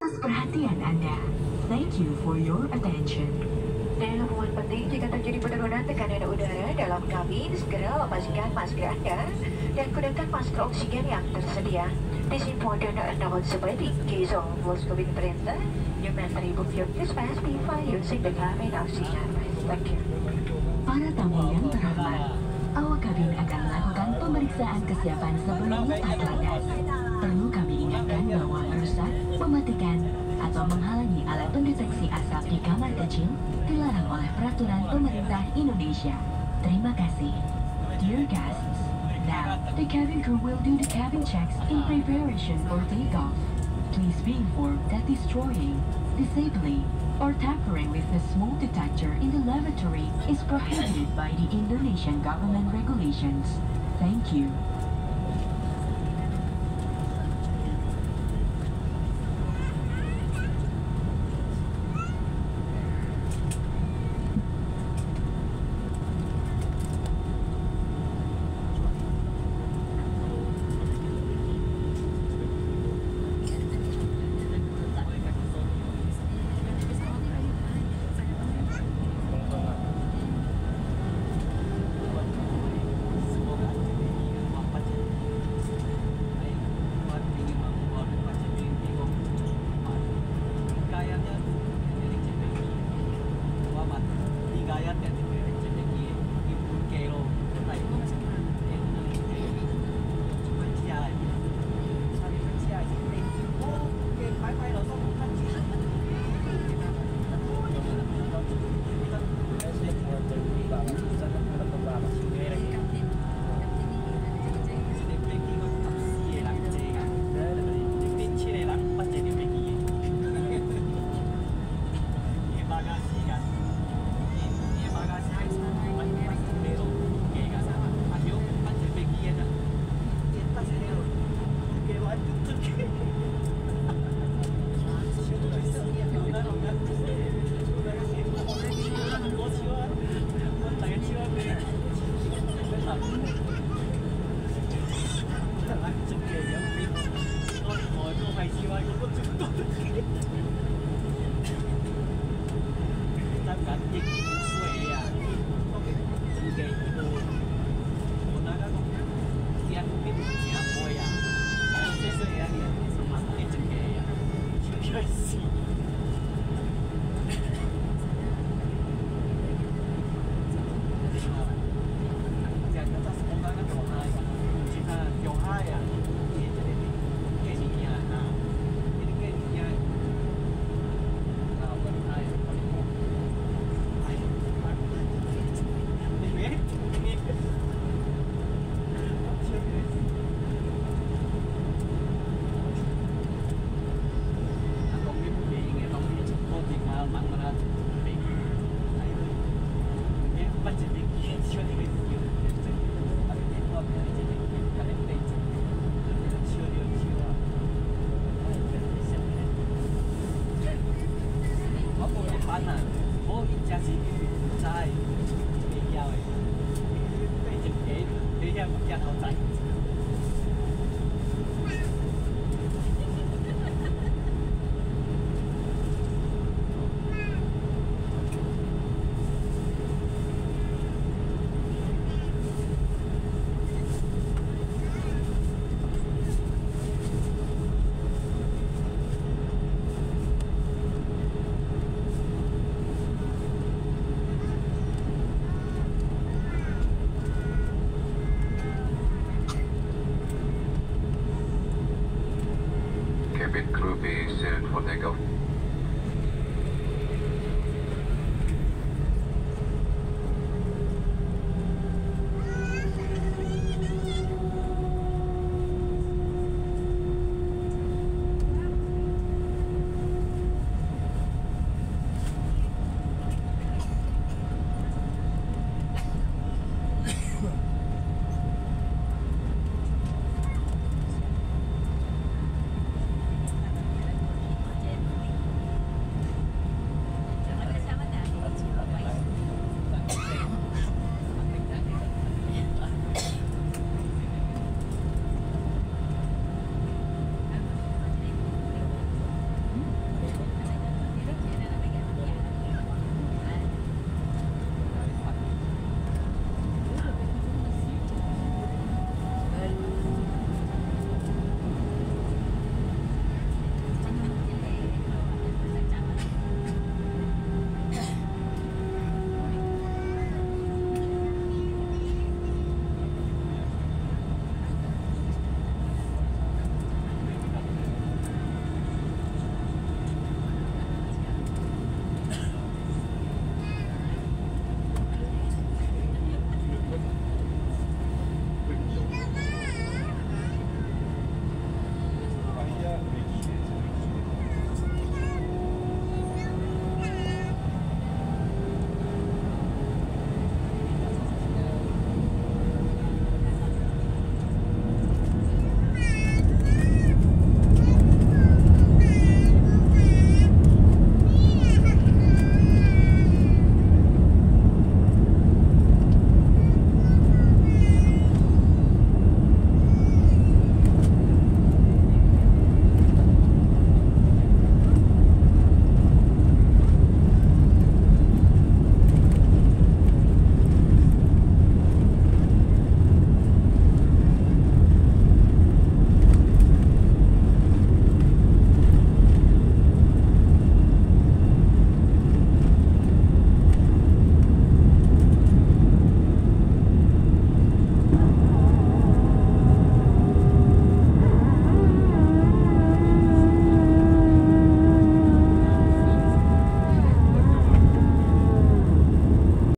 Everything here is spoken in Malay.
Atas perhatian Anda. Thank you for your attention. Dan mohon penting jika terjadi penurunan tekanan udara dalam kabin, segera lepaskan masker Anda dan gunakan masker oksigen yang tersedia. This important announcement in case of loss cabin pressure. You must remove your face mask before using the cabin oxygen mask. Thank you. Para tamu yang terhormat, awak kabin akan melakukan pemeriksaan kesiapan sebelum lepas landas. Perlu kami ingatkan bahwa merusak, mematikan, atau menghalangi alat pendeteksi asap di kamar kecil dilarang oleh peraturan pemerintah Indonesia. Terima kasih. Dear guests, now the cabin crew will do the cabin checks in preparation for takeoff. Please be informed that destroying, disabling, or tampering with the smoke detector in the lavatory is prohibited by the Indonesian government regulations. Thank you. Cabin crew be set for takeoff.